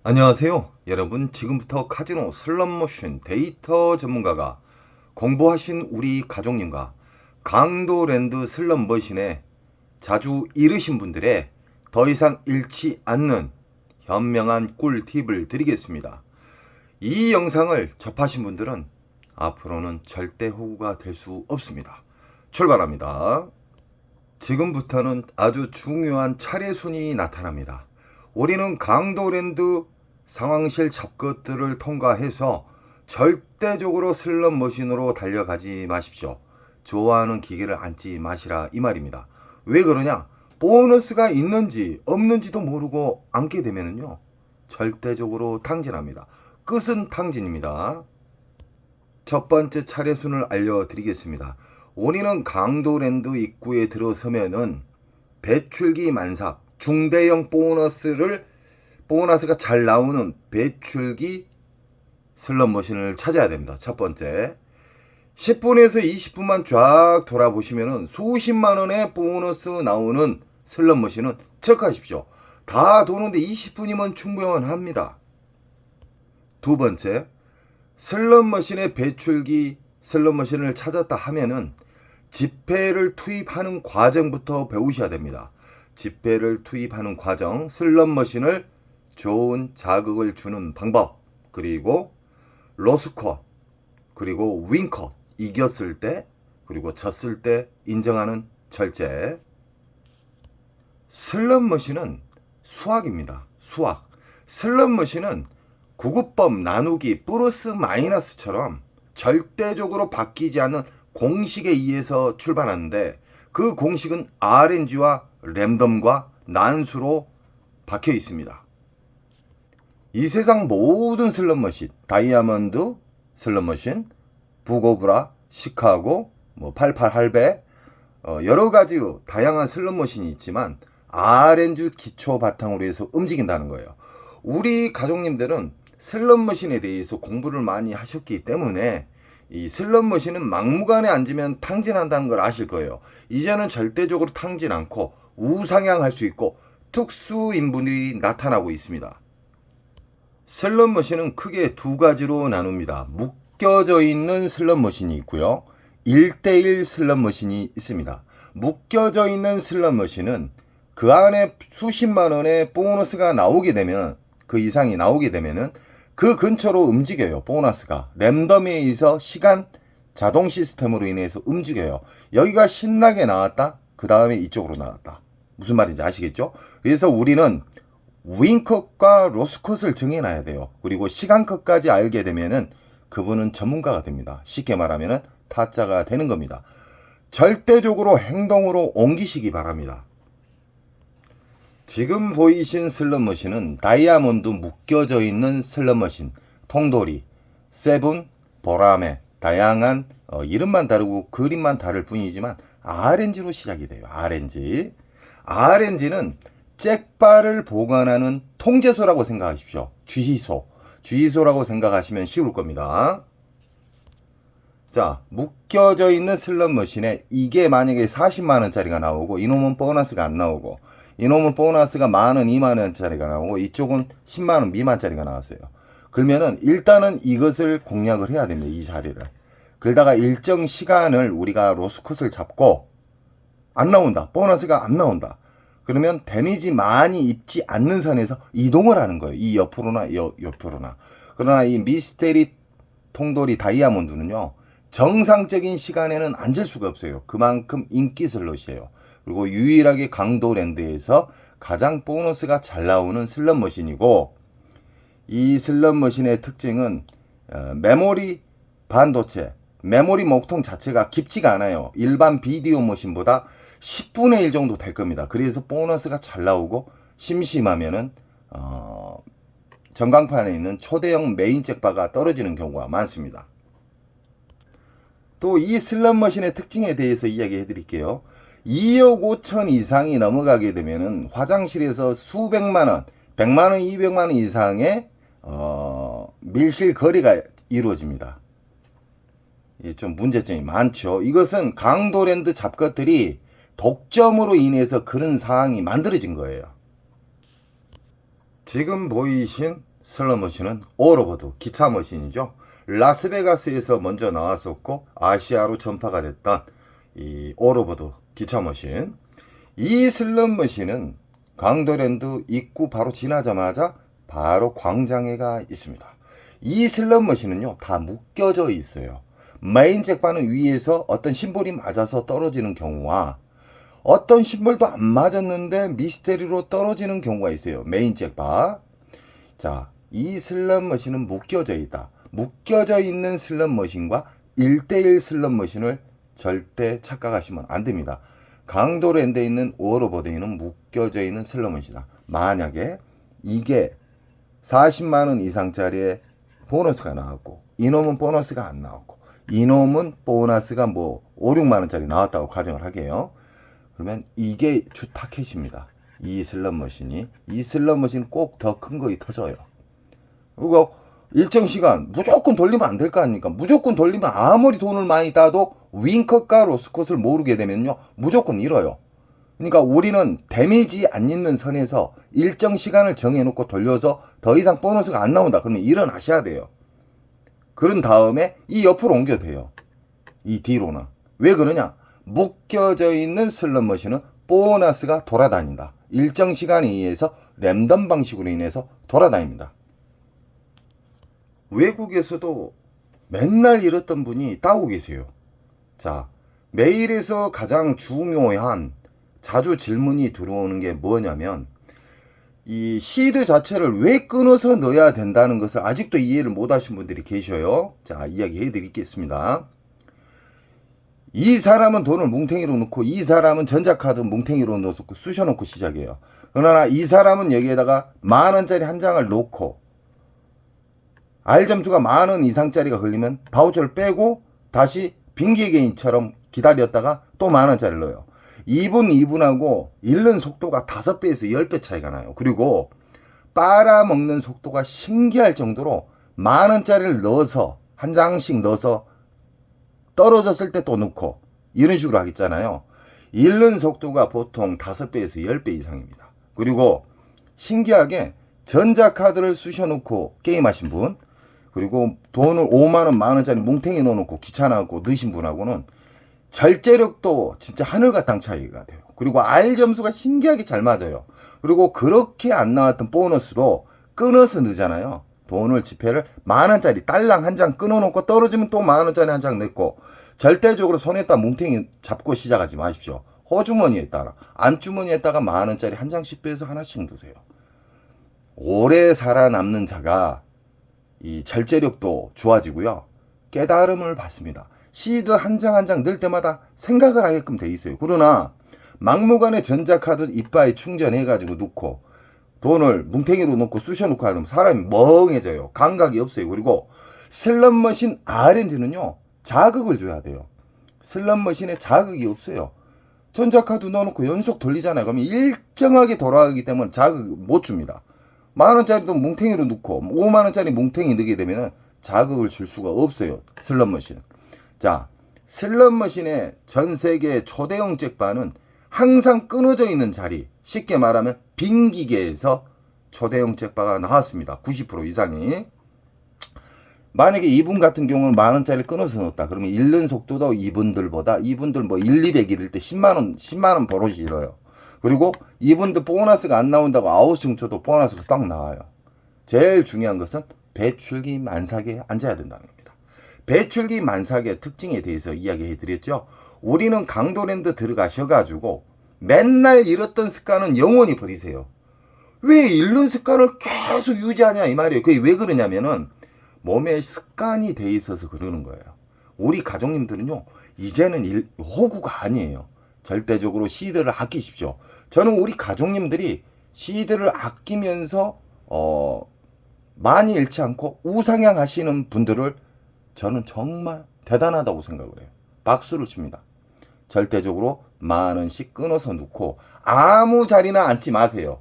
안녕하세요. 여러분, 지금부터 카지노 슬롯머신 데이터 전문가가 공부하신 우리 가족님과 강도랜드 슬롯머신에 자주 잃으신 분들의 더 이상 잃지 않는 현명한 꿀팁을 드리겠습니다. 이 영상을 접하신 분들은 앞으로는 절대 호구가 될 수 없습니다. 출발합니다. 지금부터는 아주 중요한 차례순이 나타납니다. 우리는 강도랜드 상황실 잡것들을 통과해서 절대적으로 슬롯머신으로 달려가지 마십시오. 좋아하는 기계를 앉지 마시라 이 말입니다. 왜 그러냐? 보너스가 있는지 없는지도 모르고 앉게 되면요 절대적으로 탕진합니다. 끝은 탕진입니다. 첫 번째 차례순을 알려드리겠습니다. 우리는 강도랜드 입구에 들어서면은 배출기 만삽 중대형 보너스가 잘 나오는 배출기 슬롯머신을 찾아야 됩니다. 첫 번째 10분에서 20분만 쫙 돌아보시면은 수십만 원의 보너스 나오는 슬롯머신은 체크하십시오. 다 도는데 20분이면 충분합니다. 두 번째 슬롯머신의 배출기 슬롯머신을 찾았다 하면은 지폐를 투입하는 과정부터 배우셔야 됩니다. 지폐를 투입하는 과정, 슬롯머신을 좋은 자극을 주는 방법, 그리고 로스컷, 그리고 윈컷, 이겼을 때, 그리고 졌을 때 인정하는 절제. 슬롯머신은 수학입니다. 수학. 슬롯머신은 구급법 나누기 플러스 마이너스처럼 절대적으로 바뀌지 않는 공식에 의해서 출발하는데 그 공식은 RNG와 랜덤과 난수로 박혀 있습니다. 이 세상 모든 슬롯머신, 다이아몬드 슬롯머신, 부고브라, 시카고, 88 할배, 여러 가지 다양한 슬롯머신이 있지만 RNG 기초 바탕으로 해서 움직인다는 거예요. 우리 가족님들은 슬롯머신에 대해서 공부를 많이 하셨기 때문에 이 슬롯머신은 막무가내 앉으면 탕진한다는 걸 아실 거예요. 이제는 절대적으로 탕진 않고 우상향할 수 있고 특수인분들이 나타나고 있습니다. 슬롯머신은 크게 두 가지로 나눕니다. 묶여져 있는 슬롯머신이 있고요. 1대1 슬롯머신이 있습니다. 묶여져 있는 슬롯머신은 그 안에 수십만 원의 보너스가 나오게 되면, 그 이상이 나오게 되면은 그 근처로 움직여요. 보너스가 랜덤에 의해서 시간 자동 시스템으로 인해서 움직여요. 여기가 신나게 나왔다, 그 다음에 이쪽으로 나왔다. 무슨 말인지 아시겠죠? 그래서 우리는 윈컷과 로스컷을 정해놔야 돼요. 그리고 시간컷까지 알게 되면은 그분은 전문가가 됩니다. 쉽게 말하면은 타짜가 되는 겁니다. 절대적으로 행동으로 옮기시기 바랍니다. 지금 보이신 슬롯머신은 다이아몬드 묶여져 있는 슬롯머신, 통돌이, 세븐, 보라매, 다양한 이름만 다르고 그림만 다를 뿐이지만 RNG로 시작이 돼요. RNG. RNG는 잭바를 보관하는 통제소라고 생각하십시오. 주의소라고 생각하시면 쉬울 겁니다. 자, 묶여져 있는 슬롯머신에 이게 만약에 40만원짜리가 나오고 이놈은 보너스가 안 나오고 이놈은 보너스가 만원, 2만원짜리가 나오고 이쪽은 10만원 미만짜리가 나왔어요. 그러면은 일단은 이것을 공략을 해야 됩니다. 이 자리를. 그러다가 일정 시간을 우리가 로스컷을 잡고 안 나온다. 보너스가 안 나온다. 그러면 데미지 많이 입지 않는 선에서 이동을 하는 거예요. 이 옆으로나 옆으로나. 그러나 이 미스테리 통돌이 다이아몬드는요, 정상적인 시간에는 앉을 수가 없어요. 그만큼 인기 슬롯이에요. 그리고 유일하게 강도랜드에서 가장 보너스가 잘 나오는 슬롯머신이고, 이 슬롯머신의 특징은 메모리 반도체, 메모리 목통 자체가 깊지가 않아요. 일반 비디오 머신보다 10분의 1 정도 될 겁니다. 그래서 보너스가 잘 나오고 심심하면은 전광판에 있는 초대형 메인 잭바가 떨어지는 경우가 많습니다. 또 이 슬롯머신의 특징에 대해서 이야기해 드릴게요. 2억 5천 이상이 넘어가게 되면은 화장실에서 수백만원, 100만원, 200만원 이상의 밀실 거래가 이루어집니다. 좀 문제점이 많죠. 이것은 강도랜드 잡것들이 독점으로 인해서 그런 상황이 만들어진 거예요. 지금 보이신 슬롯머신은 오로보드 기차 머신이죠. 라스베가스에서 먼저 나왔었고 아시아로 전파가 됐던 이 오로보드 기차 머신. 이 슬롯머신은 강도랜드 입구 바로 지나자마자 바로 광장에가 있습니다. 이 슬롯머신은요 다 묶여져 있어요. 메인 잭바는 위에서 어떤 심볼이 맞아서 떨어지는 경우와 어떤 심볼도 안 맞았는데 미스테리로 떨어지는 경우가 있어요. 메인 잭바. 자, 이 슬롯머신은 묶여져 있다. 묶여져 있는 슬롯머신과 1대1 슬롯머신을 절대 착각하시면 안 됩니다. 강도랜드에 있는 오로보드에는 묶여져 있는 슬롯머신이다. 만약에 이게 40만원 이상짜리의 보너스가 나왔고 이놈은 보너스가 안 나왔고 이놈은 보너스가 뭐 5, 6만원짜리 나왔다고 가정을 하게요. 그러면 이게 주 타켓입니다. 이 슬롯머신이. 이 슬롯머신 꼭 더 큰 거이 터져요. 그리고 일정 시간 무조건 돌리면 안 될 거 아닙니까? 무조건 돌리면 아무리 돈을 많이 따도 윙컷과 로스컷을 모르게 되면요 무조건 잃어요. 그러니까 우리는 데미지 안 입는 선에서 일정 시간을 정해놓고 돌려서 더 이상 보너스가 안 나온다 그러면 일어나셔야 돼요. 그런 다음에 이 옆으로 옮겨도 돼요. 이 뒤로는. 왜 그러냐? 묶여져 있는 슬롯머신은 보너스가 돌아다닌다. 일정 시간에 의해서 랜덤 방식으로 인해서 돌아다닙니다. 외국에서도 맨날 잃었던 분이 따고 계세요. 자, 메일에서 가장 중요한 자주 질문이 들어오는 게 뭐냐면 이 시드 자체를 왜 끊어서 넣어야 된다는 것을 아직도 이해를 못 하신 분들이 계셔요. 자, 이야기해 드리겠습니다. 이 사람은 돈을 뭉탱이로 넣고 이 사람은 전자카드 뭉탱이로 넣어서 쑤셔놓고 시작해요. 그러나 이 사람은 여기에다가 10,000원짜리 한 장을 놓고 R점수가 10,000원 이상짜리가 걸리면 바우처를 빼고 다시 빙기게임처럼 기다렸다가 또 10,000원짜리를 넣어요. 2분하고 잃는 속도가 5배에서 10배 차이가 나요. 그리고 빨아먹는 속도가 신기할 정도로 10,000원짜리를 넣어서 한 장씩 넣어서 떨어졌을 때 또 넣고 이런 식으로 하겠잖아요. 잃는 속도가 보통 5배에서 10배 이상입니다. 그리고 신기하게 전자카드를 쑤셔놓고 게임하신 분 그리고 돈을 5만원, 만원짜리 뭉탱이 넣어놓고 귀찮아갖고 넣으신 분하고는 절제력도 진짜 하늘과 땅 차이가 돼요. 그리고 R 점수가 신기하게 잘 맞아요. 그리고 그렇게 안 나왔던 보너스도 끊어서 넣잖아요. 돈을 지폐를 10,000원짜리 딸랑 한 장 끊어놓고 떨어지면 또 10,000원짜리 한 장 냈고 절대적으로 손에다 뭉탱이 잡고 시작하지 마십시오. 허주머니에 따라 안주머니에다가 10,000원짜리 한 장씩 빼서 하나씩 드세요. 오래 살아남는 자가 이 절제력도 좋아지고요. 깨달음을 받습니다. 시드 한 장 한 장 넣을 때마다 생각을 하게끔 돼 있어요. 그러나 막무가내 전자카드 이빠이 충전해가지고 넣고 돈을 뭉탱이로 넣고 쑤셔놓고 하면 사람이 멍해져요. 감각이 없어요. 그리고 슬롯머신 RNG는요 자극을 줘야 돼요. 슬롯머신에 자극이 없어요. 전자카드 넣어놓고 연속 돌리잖아요. 그러면 일정하게 돌아가기 때문에 자극 못 줍니다. 10,000원짜리도 뭉탱이로 넣고 50,000원짜리 뭉탱이 넣게 되면 자극을 줄 수가 없어요. 슬롯머신. 자, 슬롯머신의 전 세계 초대형 잭바는 항상 끊어져 있는 자리, 쉽게 말하면 빈 기계에서 초대형 잭바가 나왔습니다. 90% 이상이. 만약에 이분 같은 경우는 10,000원짜리 끊어서 넣었다. 그러면 잃는 속도도 이분들보다 이분들 뭐 1, 200 잃을 때 10만원 버릇이 잃어요. 그리고 이분들 보너스가 안 나온다고 아웃승 쳐도 보너스가 딱 나와요. 제일 중요한 것은 배출기 만삭에 앉아야 된다는 겁니다. 배출기 만삭의 특징에 대해서 이야기해 드렸죠. 우리는 강도랜드 들어가셔가지고 맨날 잃었던 습관은 영원히 버리세요. 왜 잃는 습관을 계속 유지하냐 이 말이에요. 그게 왜 그러냐면은 몸에 습관이 돼 있어서 그러는 거예요. 우리 가족님들은요 이제는 호구가 아니에요. 절대적으로 시드를 아끼십시오. 저는 우리 가족님들이 시드를 아끼면서 많이 잃지 않고 우상향 하시는 분들을 저는 정말 대단하다고 생각을 해요. 박수를 칩니다. 절대적으로 10,000원씩 끊어서 넣고 아무 자리나 앉지 마세요.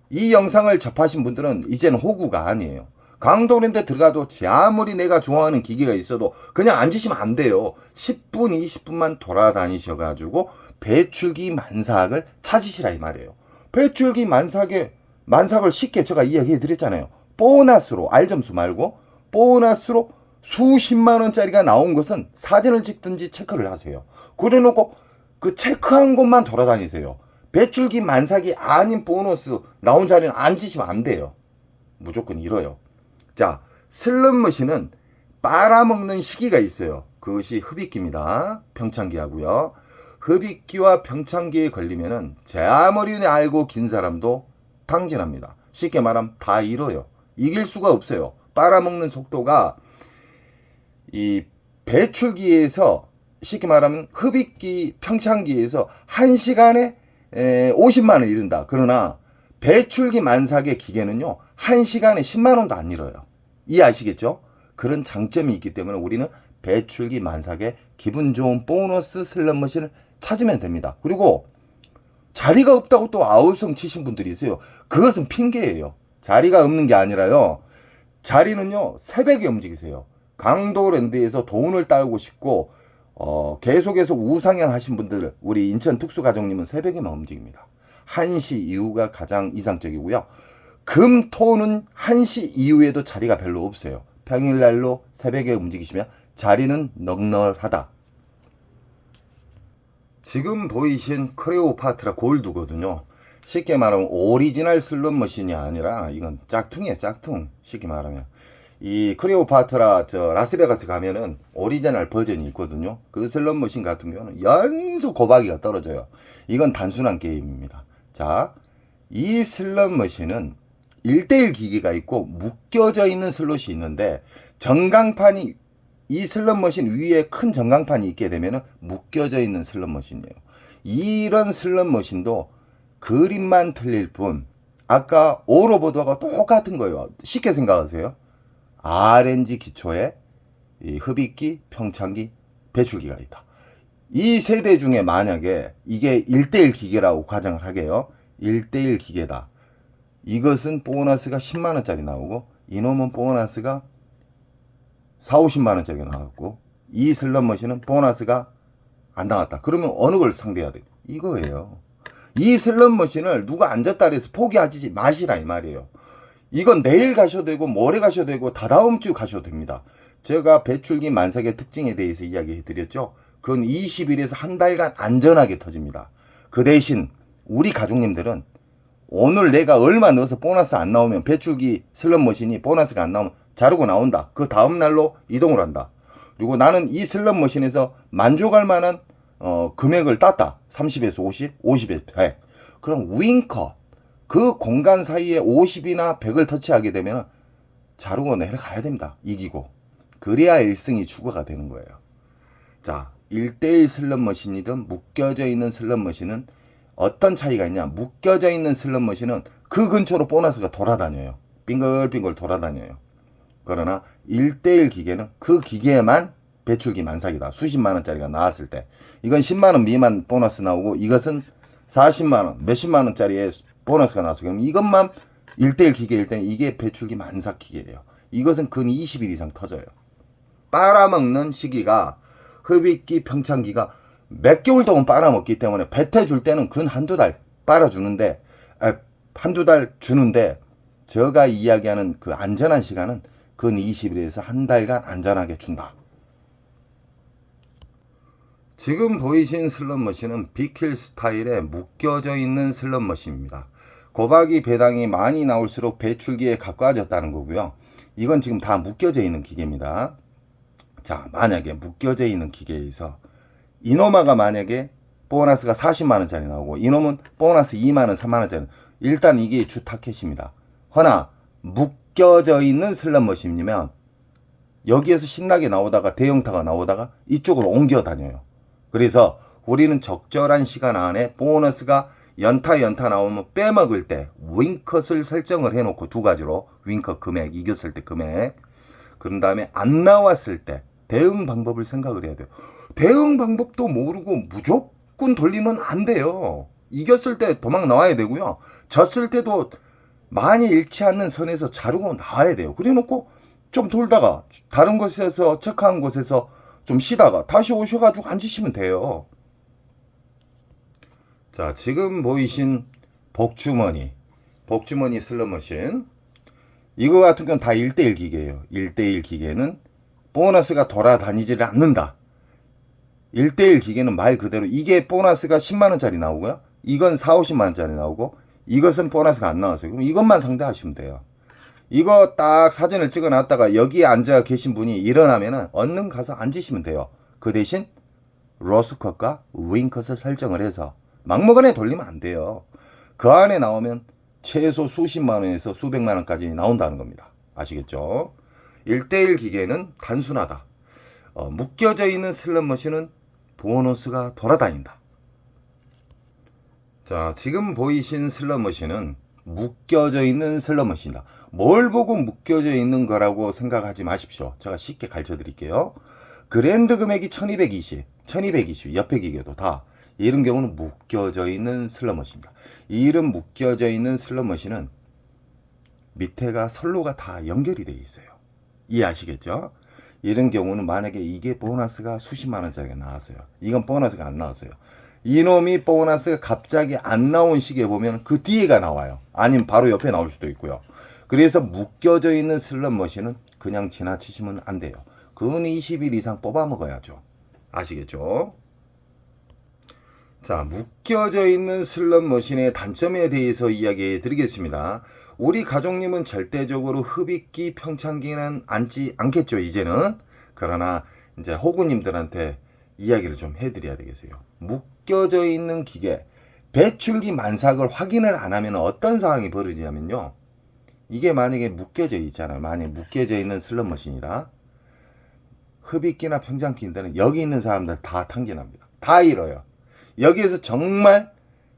이 영상을 접하신 분들은 이제는 호구가 아니에요. 강도랜드 들어가도 아무리 내가 좋아하는 기계가 있어도 그냥 앉으시면 안 돼요. 10분, 20분만 돌아다니셔가지고 배출기 만삭을 찾으시라 이 말이에요. 배출기 만삭을 쉽게 제가 이야기해 드렸잖아요. 보너스로, R점수 말고 보너스로 수십만 원짜리가 나온 것은 사진을 찍든지 체크를 하세요. 그래놓고 그 체크한 곳만 돌아다니세요. 배출기 만삭이 아닌 보너스 나온 자리는 앉으시면 안 돼요. 무조건 잃어요. 자, 슬롯머신은 빨아먹는 시기가 있어요. 그것이 흡입기입니다. 평창기하고요. 흡입기와 평창기에 걸리면은 제 아무리 알고 긴 사람도 탕진합니다. 쉽게 말하면 다 잃어요. 이길 수가 없어요. 빨아먹는 속도가 이 배출기에서 쉽게 말하면 흡입기 평창기에서 1시간에 50만 원 잃는다. 그러나 배출기 만삭의 기계는요 1시간에 10만 원도 안 잃어요. 이해하시겠죠? 그런 장점이 있기 때문에 우리는 배출기 만삭의 기분 좋은 보너스 슬롯머신을 찾으면 됩니다. 그리고 자리가 없다고 또 아우성 치신 분들이 있어요. 그것은 핑계예요. 자리가 없는 게 아니라요. 자리는요 새벽에 움직이세요. 강도랜드에서 돈을 따고 싶고 계속해서 우상향 하신 분들, 우리 인천 특수가족님은 새벽에만 움직입니다. 1시 이후가 가장 이상적이고요. 금, 토는 1시 이후에도 자리가 별로 없어요. 평일날로 새벽에 움직이시면 자리는 넉넉하다. 지금 보이신 크레오파트라 골드거든요. 쉽게 말하면 오리지널 슬롯머신이 아니라 이건 짝퉁이에요. 짝퉁. 쉽게 말하면 이 크레오파트라 라스베가스 가면은 오리지널 버전이 있거든요. 그 슬롯머신 같은 경우는 연속 고박이가 떨어져요. 이건 단순한 게임입니다. 자, 이 슬롯머신은 1대1 기기가 있고 묶여져 있는 슬롯이 있는데 전광판이 이 슬롯머신 위에 큰 전광판이 있게 되면은 묶여져 있는 슬롯머신이에요. 이런 슬롯머신도 그림만 틀릴 뿐 아까 오로보드하고 똑같은 거예요. 쉽게 생각하세요. RNG 기초에 이 흡입기, 평창기, 배출기가 있다. 이 세대 중에 만약에 이게 1대1 기계라고 가정을 하게요. 1대1 기계다. 이것은 보너스가 10만원짜리 나오고 이놈은 보너스가 4, 50만원짜리 나왔고 이 슬롯머신은 보너스가 안 나왔다. 그러면 어느 걸 상대해야 돼? 이거예요. 이 슬롯머신을 누가 앉았다 그래서 포기하지 마시라 이 말이에요. 이건 내일 가셔도 되고 모레 가셔도 되고 다다음 주 가셔도 됩니다. 제가 배출기 만삭의 특징에 대해서 이야기해 드렸죠. 그건 20일에서 한 달간 안전하게 터집니다. 그 대신 우리 가족님들은 오늘 내가 얼마 넣어서 보너스 안 나오면 배출기 슬롯머신이 보너스가 안 나오면 자르고 나온다. 그 다음 날로 이동을 한다. 그리고 나는 이 슬롯머신에서 만족할 만한 금액을 땄다. 30에서 50, 50에서 100. 그럼 윙커 그 공간 사이에 50이나 100을 터치하게 되면 자르고 내려가야 됩니다. 이기고. 그래야 1승이 추가가 되는 거예요. 자, 1대1 슬롯머신이든 묶여져 있는 슬롯머신은 어떤 차이가 있냐. 묶여져 있는 슬롯머신은 그 근처로 보너스가 돌아다녀요. 빙글빙글 돌아다녀요. 그러나 1대1 기계는 그 기계에만 배출기 만삭이다. 수십만원짜리가 나왔을 때. 이건 10만원 미만 보너스 나오고 이것은 40만원, 몇십만원짜리의 보너스가 나왔어요. 그럼 이것만 1대1 기계일 때 이게 배출기 만삭 기계예요. 이것은 근 20일 이상 터져요. 빨아먹는 시기가 흡입기, 평창기가 몇 개월 동안 빨아먹기 때문에 뱉어줄 때는 근 한두 달 빨아주는데 한두 달 주는데 제가 이야기하는 그 안전한 시간은 근 20일에서 한 달간 안전하게 준다. 지금 보이신 슬롯머신은 빅힐 스타일에 묶여져 있는 슬롯머신입니다. 고박이 배당이 많이 나올수록 배출기에 가까워졌다는 거고요. 이건 지금 다 묶여져 있는 기계입니다. 자, 만약에 묶여져 있는 기계에서 이노마가 만약에 보너스가 40만원짜리 나오고 이놈은 보너스 2만원, 3만원짜리 일단 이게 주 타켓입니다. 허나 묶여져 있는 슬롯머신이면 여기에서 신나게 나오다가 대형타가 나오다가 이쪽으로 옮겨 다녀요. 그래서 우리는 적절한 시간 안에 보너스가 연타 나오면 빼먹을 때 윙컷을 설정을 해놓고 두 가지로 윙컷 금액, 이겼을 때 금액, 그런 다음에 안 나왔을 때 대응 방법을 생각을 해야 돼요. 대응 방법도 모르고 무조건 돌리면 안 돼요. 이겼을 때 도망 나와야 되고요. 졌을 때도 많이 잃지 않는 선에서 자르고 나와야 돼요. 그래 놓고 좀 돌다가 다른 곳에서 체크한 곳에서 좀 쉬다가 다시 오셔가지고 앉으시면 돼요. 자, 지금 보이신 복주머니 슬롯머신, 이거 같은 건 다 1대1 기계예요. 1대1 기계는 보너스가 돌아다니지를 않는다. 1대1 기계는 말 그대로 이게 보너스가 10만원짜리 나오고요. 이건 4, 50만원짜리 나오고 이것은 보너스가 안 나왔어요. 그럼 이것만 상대하시면 돼요. 이거 딱 사진을 찍어 놨다가 여기에 앉아 계신 분이 일어나면은 얼른 가서 앉으시면 돼요. 그 대신 로스컷과 윙컷을 설정을 해서 막무가내 돌리면 안 돼요. 그 안에 나오면 최소 수십만원에서 수백만원까지 나온다는 겁니다. 아시겠죠? 1대1 기계는 단순하다. 묶여져 있는 슬롯머신은 보너스가 돌아다닌다. 자, 지금 보이신 슬롯머신은 묶여져 있는 슬롯머신이다. 뭘 보고 묶여져 있는 거라고 생각하지 마십시오. 제가 쉽게 가르쳐 드릴게요. 그랜드 금액이 1220 옆에 기계도 다 이런 경우는 묶여져 있는 슬롯머신입니다. 이런 묶여져 있는 슬롯머신은 밑에가 선로가 다 연결이 되어 있어요. 이해하시겠죠? 이런 경우는 만약에 이게 보너스가 수십만 원짜리가 나왔어요. 이건 보너스가 안 나왔어요. 이놈이 보너스가 갑자기 안 나온 시기에 보면 그 뒤에가 나와요. 아니면 바로 옆에 나올 수도 있고요. 그래서 묶여져 있는 슬롯머신은 그냥 지나치시면 안 돼요. 근 20일 이상 뽑아 먹어야죠. 아시겠죠? 자, 묶여져 있는 슬롯머신의 단점에 대해서 이야기해 드리겠습니다. 우리 가족님은 절대적으로 흡입기, 평창기는 앉지 않겠죠, 이제는. 그러나 이제 호구님들한테 이야기를 좀 해드려야 되겠어요. 묶여져 있는 기계, 배출기 만삭을 확인을 안 하면 어떤 상황이 벌어지냐면요. 이게 만약에 묶여져 있잖아요. 만약에 묶여져 있는 슬롯머신이다. 흡입기나 평창기인데는 여기 있는 사람들 다 탕진합니다. 다 잃어요. 여기에서 정말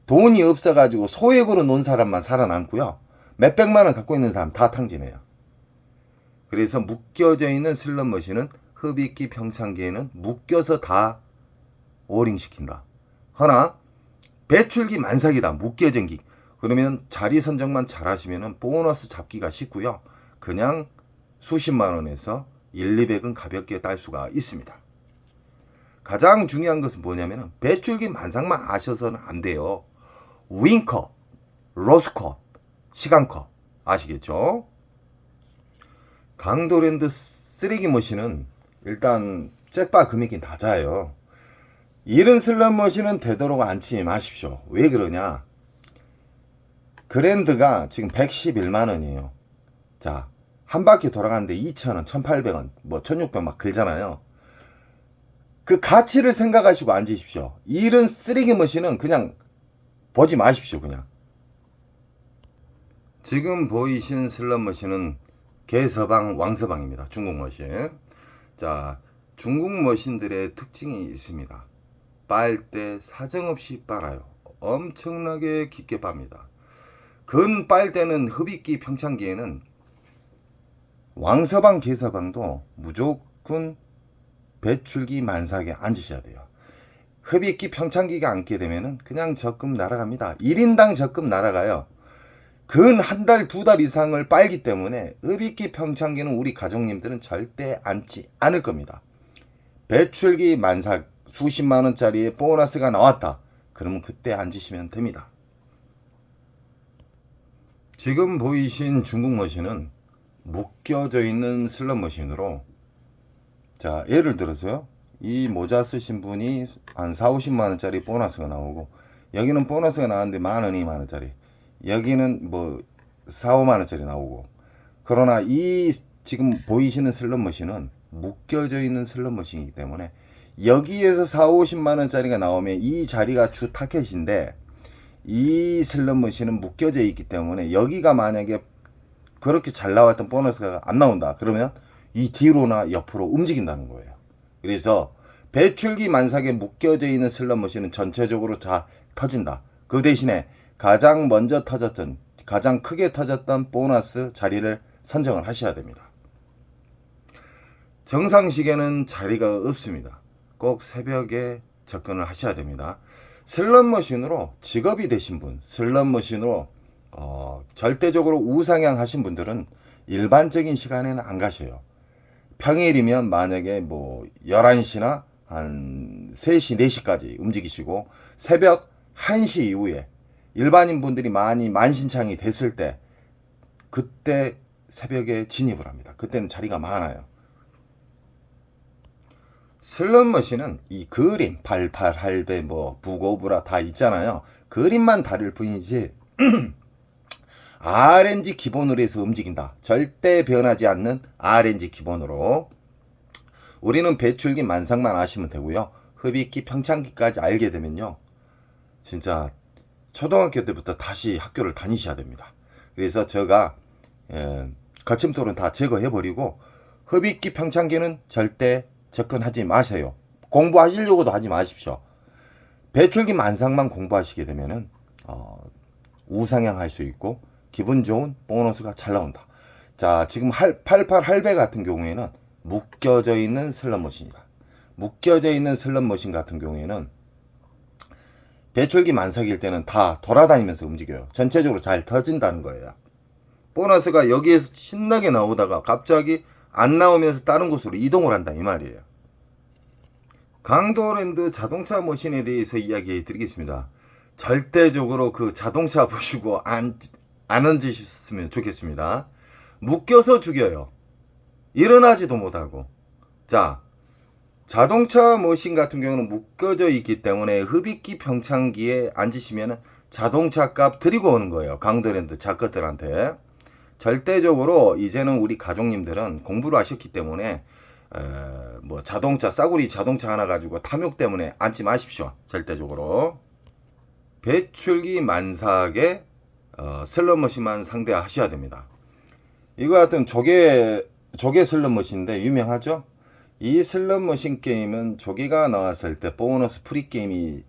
돈이 없어가지고 소액으로 논 사람만 살아남고요. 몇백만 원 갖고 있는 사람 다 탕진해요. 그래서 묶여져 있는 슬롯머신은 흡입기, 평창기에는 묶여서 다 오링 시킨다. 허나 배출기 만삭이다. 묶여진 기. 그러면 자리 선정만 잘 하시면 보너스 잡기가 쉽고요. 그냥 수십만 원에서 1, 200은 가볍게 딸 수가 있습니다. 가장 중요한 것은 뭐냐면 배출기 만삭만 아셔서는 안 돼요. 윙컷, 로스컷, 시간컷 아시겠죠? 강도랜드 쓰레기 머신은 일단 잭바 금액이 낮아요. 이런 슬롯머신은 되도록 앉지 마십시오. 왜 그러냐? 그랜드가 지금 111만 원이에요. 자, 한 바퀴 돌아가는데 2,000원, 1,800원, 뭐 1,600원 막 긁잖아요. 그 가치를 생각하시고 앉으십시오. 이런 쓰레기 머신은 그냥 보지 마십시오. 그냥. 지금 보이신 슬롯머신은 개서방, 왕서방입니다. 중국 머신. 자, 중국 머신들의 특징이 있습니다. 빨 때 사정없이 빨아요. 엄청나게 깊게 빱니다. 근 빨대는 흡입기, 평창기에는 왕서방, 개서방도 무조건 배출기 만삭에 앉으셔야 돼요. 흡입기, 평창기가 앉게 되면은 그냥 적금 날아갑니다. 1인당 적금 날아가요. 근 한 달, 2달 이상을 빨기 때문에 흡입기, 평창기는 우리 가족님들은 절대 앉지 않을 겁니다. 배출기 만삭 수십만 원짜리의 보너스가 나왔다. 그러면 그때 앉으시면 됩니다. 지금 보이신 중국 머신은 묶여져 있는 슬롯머신으로, 자, 예를 들어서요. 이 모자 쓰신 분이 한 4, 50만 원짜리 보너스가 나오고, 여기는 보너스가 나왔는데 10,000원, 2만 원짜리, 여기는 뭐 4, 5만 원짜리 나오고. 그러나 이 지금 보이시는 슬롯머신은 묶여져 있는 슬롯머신이기 때문에 여기에서 4, 50만 원짜리가 나오면 이 자리가 주 타켓인데, 이 슬롯머신은 묶여져 있기 때문에 여기가 만약에 그렇게 잘 나왔던 보너스가 안 나온다. 그러면 이 뒤로나 옆으로 움직인다는 거예요. 그래서 배출기 만삭에 묶여져 있는 슬롯머신은 전체적으로 다 터진다. 그 대신에 가장 먼저 터졌던, 가장 크게 터졌던 보너스 자리를 선정을 하셔야 됩니다. 정상 시계는 자리가 없습니다. 꼭 새벽에 접근을 하셔야 됩니다. 슬롯머신으로 직업이 되신 분, 슬롯머신으로 절대적으로 우상향 하신 분들은 일반적인 시간에는 안 가셔요. 평일이면 만약에 뭐 11시나 한 3시, 4시까지 움직이시고, 새벽 1시 이후에 일반인 분들이 많이 만신창이 됐을 때, 그때 새벽에 진입을 합니다. 그때는 자리가 많아요. 슬롯머신은 이 그림, 88, 할배, 뭐 부고브라 다 있잖아요. 그림만 다를 뿐이지 RNG 기본으로 해서 움직인다. 절대 변하지 않는 RNG 기본으로. 우리는 배출기 만상만 아시면 되고요. 흡입기, 평창기까지 알게 되면요. 진짜 초등학교 때부터 다시 학교를 다니셔야 됩니다. 그래서 제가 거침돌은 다 제거해버리고 흡입기, 평창기는 절대 접근하지 마세요. 공부하시려고도 하지 마십시오. 배출기 만상만 공부하시게 되면은 우상향 할 수 있고 기분 좋은 보너스가 잘 나온다. 자, 지금 88 할배 같은 경우에는 묶여져 있는 슬롯머신이다. 묶여져 있는 슬롯머신 같은 경우에는 배출기 만삭일 때는 다 돌아다니면서 움직여요. 전체적으로 잘 터진다는 거예요. 보너스가 여기에서 신나게 나오다가 갑자기 안 나오면서 다른 곳으로 이동을 한다 이 말이에요. 강도랜드 자동차 머신에 대해서 이야기 드리겠습니다. 절대적으로 그 자동차 보시고 안 앉으셨으면 좋겠습니다. 묶여서 죽여요. 일어나지도 못하고. 자, 자동차 머신 같은 경우는 묶여져 있기 때문에 흡입기 평창기에 앉으시면 자동차 값 드리고 오는 거예요. 강도랜드 작가들한테. 절대적으로 이제는 우리 가족님들은 공부를 하셨기 때문에 뭐 자동차 싸구리 자동차 하나 가지고 탐욕 때문에 앉지 마십시오. 절대적으로. 배출기 만삭에 슬롯머신만 상대하셔야 됩니다. 이거 같은 조개 슬롯머신인데 유명하죠? 이 슬롯머신 게임은 조개가 나왔을 때 보너스 프리 게임이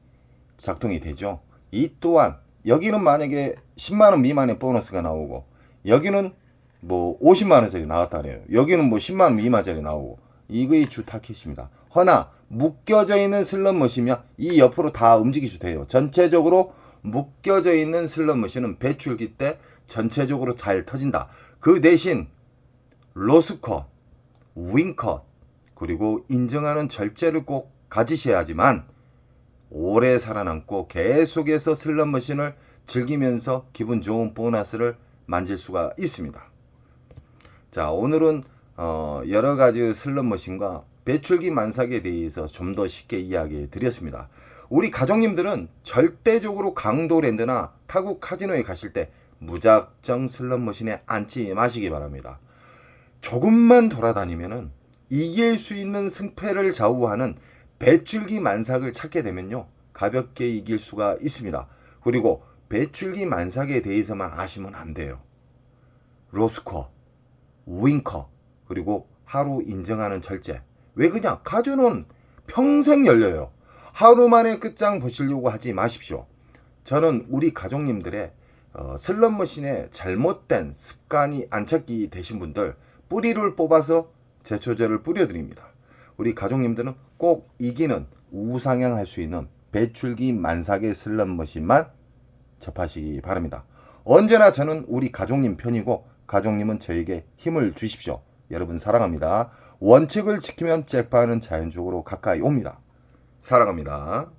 작동이 되죠. 이 또한 여기는 만약에 10만원 미만의 보너스가 나오고 여기는 뭐 50만원짜리 나왔다 그래요. 여기는 뭐 10만원 미만짜리 나오고 이거의 주 타켓입니다. 허나 묶여져 있는 슬롯머신이면 이 옆으로 다 움직이셔도 돼요. 전체적으로 묶여져 있는 슬롯머신은 배출기 때 전체적으로 잘 터진다. 그 대신 로스컷, 윙컷 그리고 인정하는 절제를 꼭 가지셔야지만 오래 살아남고 계속해서 슬롯머신을 즐기면서 기분 좋은 보너스를 만질 수가 있습니다. 자, 오늘은 여러 가지 슬롯머신과 배출기 만삭에 대해서 좀 더 쉽게 이야기해 드렸습니다. 우리 가족님들은 절대적으로 강도랜드나 타국 카지노에 가실 때 무작정 슬롯머신에 앉지 마시기 바랍니다. 조금만 돌아다니면은 이길 수 있는 승패를 좌우하는 배출기 만삭을 찾게 되면요 가볍게 이길 수가 있습니다. 그리고 배출기 만삭에 대해서만 아시면 안 돼요. 로스코, 윙커 그리고 하루 인정하는 절제. 왜 그냥 카지노는 평생 열려요. 하루 만에 끝장 보시려고 하지 마십시오. 저는 우리 가족님들의 슬롯머신에 잘못된 습관이 안착이 되신 분들 뿌리를 뽑아서 제초제를 뿌려드립니다. 우리 가족님들은 꼭 이기는 우상향할 수 있는 배출기 만삭의 슬롯머신만 접하시기 바랍니다. 언제나 저는 우리 가족님 편이고 가족님은 저에게 힘을 주십시오. 여러분 사랑합니다. 원칙을 지키면 잭파는 자연적으로 가까이 옵니다. 사랑합니다.